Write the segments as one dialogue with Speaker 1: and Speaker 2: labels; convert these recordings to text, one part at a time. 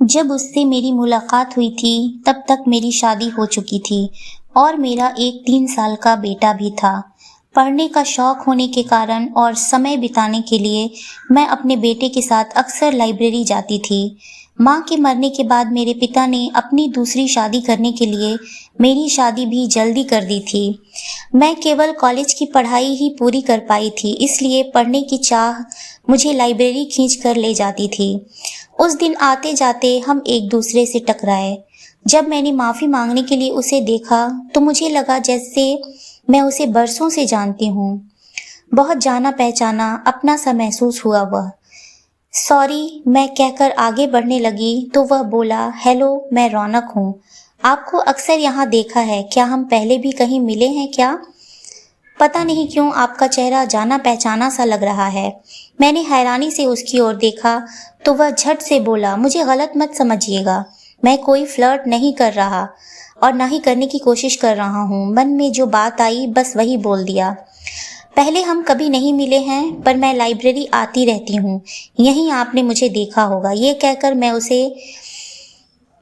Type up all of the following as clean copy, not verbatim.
Speaker 1: जब उससे मेरी मुलाकात हुई थी तब तक मेरी शादी हो चुकी थी और मेरा एक 3 साल का बेटा भी था। पढ़ने का शौक होने के कारण और समय बिताने के लिए मैं अपने बेटे के साथ अक्सर लाइब्रेरी जाती थी। माँ के मरने के बाद मेरे पिता ने अपनी दूसरी शादी करने के लिए मेरी शादी भी जल्दी कर दी थी। मैं केवल कॉलेज की पढ़ाई ही पूरी कर पाई थी, इसलिए पढ़ने की चाह मुझे लाइब्रेरी खींच कर ले जाती थी। उस दिन आते जाते हम एक दूसरे से टकराए। जब मैंने माफी मांगने के लिए उसे देखा तो मुझे लगा जैसे मैं उसे बरसों से जानती हूँ। बहुत जाना पहचाना अपना सा महसूस हुआ। वह सॉरी मैं कहकर आगे बढ़ने लगी तो वह बोला, हेलो मैं रौनक हूँ। आपको अक्सर यहाँ देखा है, क्या हम पहले भी कहीं मिले हैं क्या? पता नहीं क्यों आपका चेहरा जाना पहचाना सा लग रहा है। मैंने हैरानी से उसकी ओर देखा तो वह झट से बोला, मुझे गलत मत समझिएगा, मैं कोई फ्लर्ट नहीं कर रहा और ना ही करने की कोशिश कर रहा हूँ। मन में जो बात आई बस वही बोल दिया। पहले हम कभी नहीं मिले हैं पर मैं लाइब्रेरी आती रहती हूँ, यहीं आपने मुझे देखा होगा। ये कहकर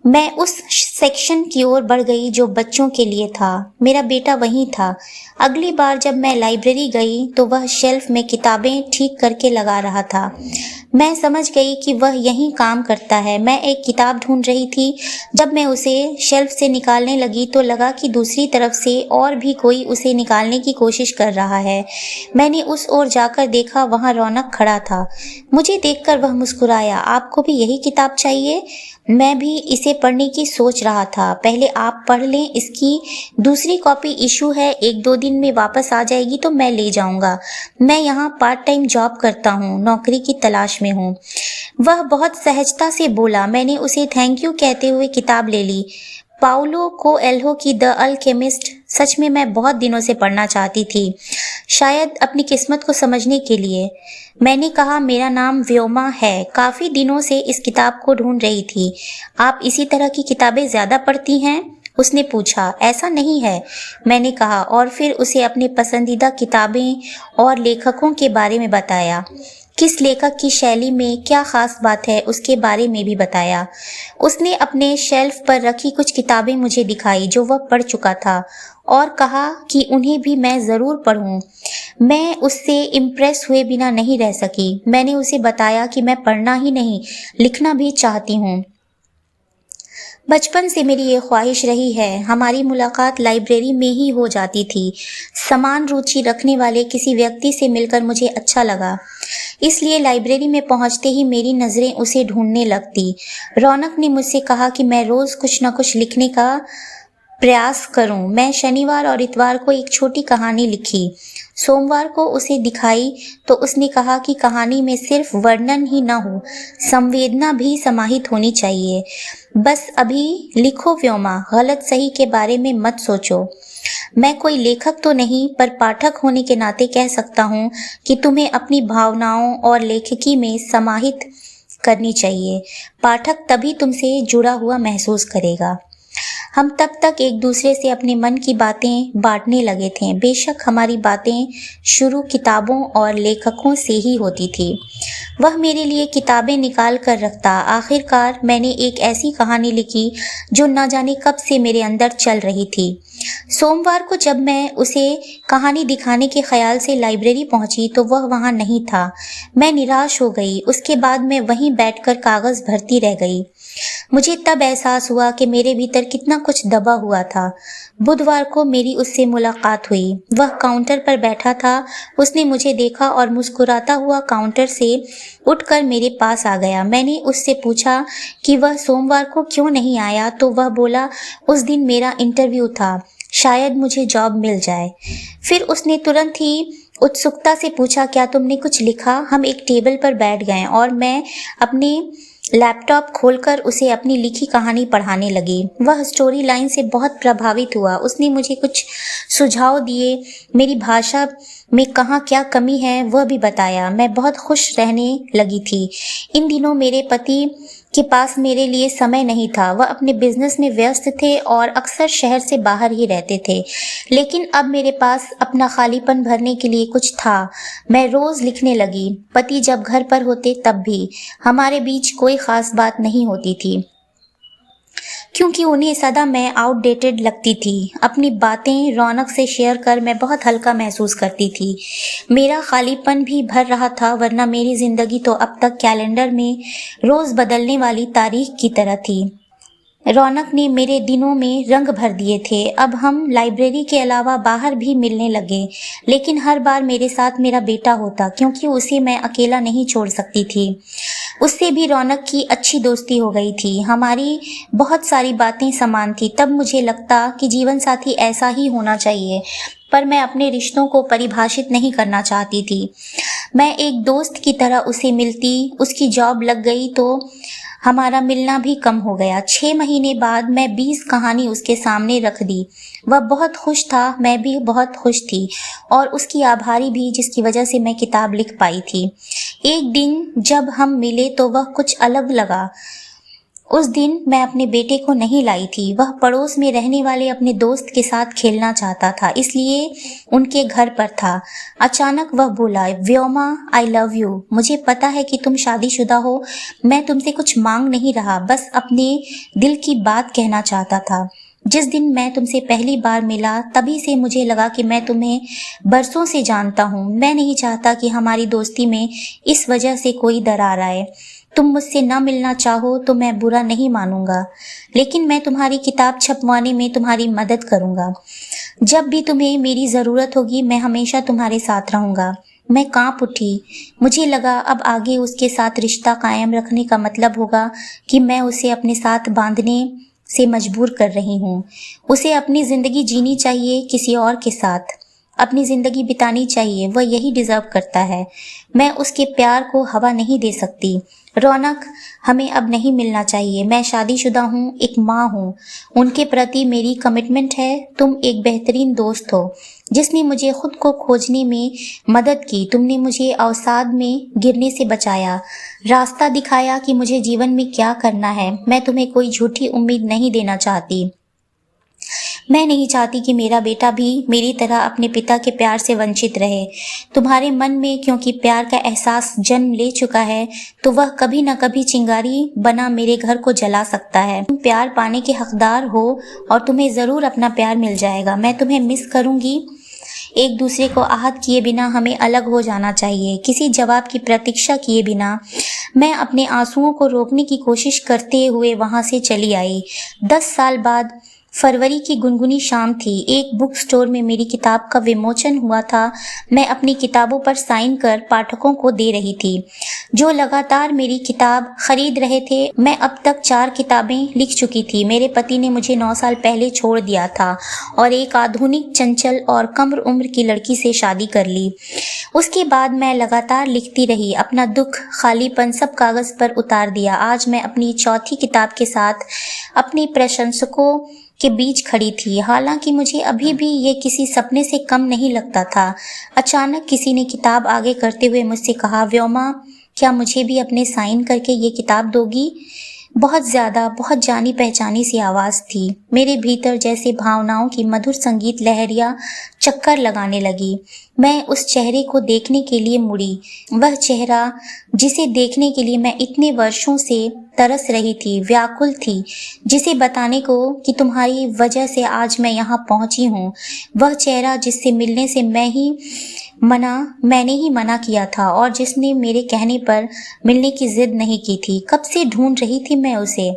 Speaker 1: मैं उस सेक्शन की ओर बढ़ गई जो बच्चों के लिए था। मेरा बेटा वहीं था। अगली बार जब मैं लाइब्रेरी गई तो वह शेल्फ में किताबें ठीक करके लगा रहा था। मैं समझ गई कि वह यहीं काम करता है। मैं एक किताब ढूंढ रही थी। जब मैं उसे शेल्फ से निकालने लगी तो लगा कि दूसरी तरफ से और भी कोई उसे निकालने की कोशिश कर रहा है। मैंने उस ओर जाकर देखा, वहां रौनक खड़ा था। मुझे देखकर वह मुस्कुराया, आपको भी यही किताब चाहिए? मैं भी इसे पढ़ने की सोच रहा था। पहले आप पढ़ लें, इसकी दूसरी कॉपी इशू है, 1-2 दिन में वापस आ जाएगी तो मैं ले जाऊंगा। मैं यहाँ पार्ट टाइम जॉब करता हूँ, नौकरी की तलाश में हूँ। वह बहुत सहजता से बोला। मैंने उसे थैंक यू कहते हुए किताब ले ली। पाउलो कोएल्हो की द अल्केमिस्ट सच में मैं बहुत दिनों से पढ़ना चाहती थी, शायद अपनी किस्मत को समझने के लिए। मैंने कहा, मेरा नाम व्योमा है, काफी दिनों से इस किताब को ढूंढ रही थी। आप इसी तरह की किताबें ज्यादा पढ़ती हैं? उसने पूछा। ऐसा नहीं है, मैंने कहा, और फिर उसे अपने पसंदीदा किताबें और लेखकों के बारे में बताया। किस लेखक की शैली में क्या खास बात है उसके बारे में भी बताया। उसने अपने शेल्फ पर रखी कुछ किताबें मुझे दिखाई जो वह पढ़ चुका था और कहा कि उन्हें भी मैं जरूर पढूं। मैं उससे इम्प्रेस हुए बिना नहीं रह सकी। मैंने उसे बताया कि मैं पढ़ना ही नहीं, लिखना भी चाहती हूँ। बचपन से मेरी ये ख्वाहिश रही है। हमारी मुलाकात लाइब्रेरी में ही हो जाती थी। समान रुचि रखने वाले किसी व्यक्ति से मिलकर मुझे अच्छा लगा, इसलिए लाइब्रेरी में पहुंचते ही मेरी नजरें उसे ढूंढने लगती। रौनक ने मुझसे कहा कि मैं रोज कुछ न कुछ लिखने का प्रयास करूं। मैं शनिवार और इतवार को एक छोटी कहानी लिखी। सोमवार को उसे दिखाई तो उसने कहा कि कहानी में सिर्फ वर्णन ही न हो, संवेदना भी समाहित होनी चाहिए। बस अभी लिखो व्योमा, गलत सही के बारे में मत सोचो। मैं कोई लेखक तो नहीं, पर पाठक होने के नाते कह सकता हूँ कि तुम्हें अपनी भावनाओं और लेखकी में समाहित करनी चाहिए। पाठक तभी तुमसे जुड़ा हुआ महसूस करेगा। हम तब तक एक दूसरे से अपने मन की बातें बांटने लगे थे। बेशक हमारी बातें शुरू किताबों और लेखकों से ही होती थी। वह मेरे लिए किताबें निकाल कर रखता। आखिरकार मैंने एक ऐसी कहानी लिखी जो न जाने कब से मेरे अंदर चल रही थी। सोमवार को जब मैं उसे कहानी दिखाने के ख्याल से लाइब्रेरी पहुंची तो वह वहां नहीं था। मैं निराश हो गई। उसके बाद मैं वहीं बैठकर कागज भरती रह गई। मुझे तब एहसास हुआ कि मेरे भीतर कितना कुछ दबा हुआ था। बुधवार को मेरी उससे मुलाकात हुई। वह काउंटर पर बैठा था। उसने मुझे देखा और मुस्कुराता हुआ काउंटर से उठकर मेरे पास आ गया। मैंने उससे पूछा कि वह सोमवार को क्यों नहीं आया तो वह बोला, उस दिन मेरा इंटरव्यू था, शायद मुझे जॉब मिल जाए। फिर उसने तुरंत ही उत्सुकता से पूछा, क्या तुमने कुछ लिखा? हम एक टेबल पर बैठ गए और मैं अपने लैपटॉप खोलकर उसे अपनी लिखी कहानी पढ़ाने लगी। वह स्टोरी लाइन से बहुत प्रभावित हुआ। उसने मुझे कुछ सुझाव दिए, मेरी भाषा में कहाँ क्या कमी है वह भी बताया। मैं बहुत खुश रहने लगी थी। इन दिनों मेरे पति के पास मेरे लिए समय नहीं था। वह अपने बिजनेस में व्यस्त थे और अक्सर शहर से बाहर ही रहते थे। लेकिन अब मेरे पास अपना खालीपन भरने के लिए कुछ था। मैं रोज लिखने लगी। पति जब घर पर होते तब भी हमारे बीच कोई खास बात नहीं होती थी, क्योंकि उन्हें सदा मैं आउटडेटेड लगती थी। अपनी बातें रौनक से शेयर कर मैं बहुत हल्का महसूस करती थी। मेरा खालीपन भी भर रहा था, वरना मेरी जिंदगी तो अब तक कैलेंडर में रोज बदलने वाली तारीख की तरह थी। रौनक ने मेरे दिनों में रंग भर दिए थे। अब हम लाइब्रेरी के अलावा बाहर भी मिलने लगे, लेकिन हर बार मेरे साथ मेरा बेटा होता, क्योंकि उसे मैं अकेला नहीं छोड़ सकती थी। उससे भी रौनक की अच्छी दोस्ती हो गई थी। हमारी बहुत सारी बातें समान थी। तब मुझे लगता कि जीवन साथी ऐसा ही होना चाहिए, पर मैं अपने रिश्तों को परिभाषित नहीं करना चाहती थी। मैं एक दोस्त की तरह उसे मिलती। उसकी जॉब लग गई तो हमारा मिलना भी कम हो गया। 6 महीने बाद मैं 20 कहानी उसके सामने रख दी। वह बहुत खुश था, मैं भी बहुत खुश थी और उसकी आभारी भी, जिसकी वजह से मैं किताब लिख पाई थी। एक दिन जब हम मिले तो वह कुछ अलग लगा। उस दिन मैं अपने बेटे को नहीं लाई थी। वह पड़ोस में रहने वाले अपने दोस्त के साथ खेलना चाहता था, इसलिए उनके घर पर था। अचानक वह बोला, व्योमा, आई लव यू। मुझे पता है कि तुम शादीशुदा हो। मैं तुमसे कुछ मांग नहीं रहा, बस अपने दिल की बात कहना चाहता था। जिस दिन मैं तुमसे पहली बार मिला तभी से मुझे लगा कि मैं तुम्हें बरसों से जानता हूँ। मैं नहीं चाहता कि हमारी दोस्ती में इस वजह से कोई दरार आए। तुम मुझसे न मिलना चाहो तो मैं बुरा नहीं मानूंगा, लेकिन मैं तुम्हारी किताब छपवाने में तुम्हारी मदद करूंगा। जब भी तुम्हें मेरी ज़रूरत होगी मैं हमेशा तुम्हारे साथ रहूंगा। मैं कांप उठी। मुझे लगा अब आगे उसके साथ रिश्ता कायम रखने का मतलब होगा कि मैं उसे अपने साथ बांधने से मजबूर कर रही हूँ। उसे अपनी ज़िंदगी जीनी चाहिए, किसी और के साथ अपनी ज़िंदगी बितानी चाहिए। वह यही डिज़र्व करता है। मैं उसके प्यार को हवा नहीं दे सकती। रौनक, हमें अब नहीं मिलना चाहिए। मैं शादीशुदा हूँ, एक माँ हूँ। उनके प्रति मेरी कमिटमेंट है। तुम एक बेहतरीन दोस्त हो जिसने मुझे खुद को खोजने में मदद की। तुमने मुझे अवसाद में गिरने से बचाया, रास्ता दिखाया कि मुझे जीवन में क्या करना है। मैं तुम्हें कोई झूठी उम्मीद नहीं देना चाहती। मैं नहीं चाहती कि मेरा बेटा भी मेरी तरह अपने पिता के प्यार से वंचित रहे। तुम्हारे मन में क्योंकि प्यार का एहसास जन्म ले चुका है, तो वह कभी न कभी चिंगारी बना मेरे घर को जला सकता है। तुम प्यार पाने के हकदार हो और तुम्हें ज़रूर अपना प्यार मिल जाएगा। मैं तुम्हें मिस करूँगी। एक दूसरे को आहत किए बिना हमें अलग हो जाना चाहिए, किसी जवाब की प्रतीक्षा किए बिना। मैं अपने आंसुओं को रोकने की कोशिश करते हुए वहां से चली आई। 10 साल बाद फरवरी की गुनगुनी शाम थी। एक बुक स्टोर में मेरी किताब का विमोचन हुआ था। मैं अपनी किताबों पर साइन कर पाठकों को दे रही थी जो लगातार मेरी किताब खरीद रहे थे। मैं अब तक 4 किताबें लिख चुकी थी। मेरे पति ने मुझे 9 साल पहले छोड़ दिया था और एक आधुनिक, चंचल और कम उम्र की लड़की से शादी कर ली। उसके बाद मैं लगातार लिखती रही, अपना दुख, खालीपन सब कागज पर उतार दिया। आज मैं अपनी चौथी किताब के साथ अपने प्रशंसकों के बीच खड़ी थी। हालांकि मुझे अभी भी ये किसी सपने से कम नहीं लगता था। अचानक किसी ने किताब आगे करते हुए मुझसे कहा, व्योमा, क्या मुझे भी अपने साइन करके ये किताब दोगी? बहुत जानी पहचानी सी आवाज़ थी। मेरे भीतर जैसे भावनाओं की मधुर संगीत लहरियां चक्कर लगाने लगी। मैं उस चेहरे को देखने के लिए मुड़ी, वह चेहरा जिसे देखने के लिए मैं इतने वर्षों से तरस रही थी, व्याकुल थी, जिसे बताने को कि तुम्हारी वजह से आज मैं यहाँ पहुँची हूँ। वह चेहरा जिससे मिलने से मैंने ही मना किया था और जिसने मेरे कहने पर मिलने की जिद नहीं की थी। कब से ढूंढ रही थी मैं उसे।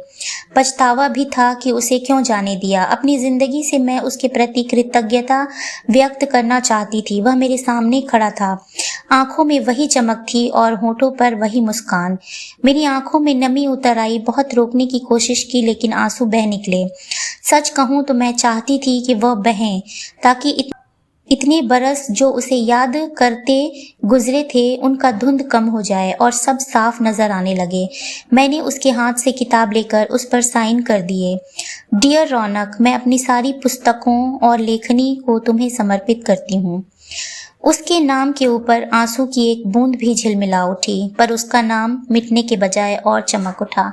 Speaker 1: पछतावा भी था कि उसे क्यों जाने दिया। अपनी जिंदगी से मैं उसके प्रति कृतज्ञता व्यक्त करना चाहती थी। वह मेरे सामने खड़ा था, आंखों में वही चमक थी और होठों पर वही मुस्कान। मेरी आंखों में नमी उतर आई। बहुत रोकने की कोशिश की, लेकिन आंसू बह निकले। सच कहूं तो मैं चाहती थी कि वह बहें, ताकि इतने बरस जो उसे याद करते गुजरे थे उनका धुंध कम हो जाए और सब साफ नजर आने लगे। मैंने उसके हाथ से किताब लेकर उस पर साइन कर दिए। डियर रौनक, मैं अपनी सारी पुस्तकों और लेखनी को तुम्हें समर्पित करती हूँ। उसके नाम के ऊपर आंसू की एक बूंद भी झिलमिला उठी, पर उसका नाम मिटने के बजाय और चमक उठा।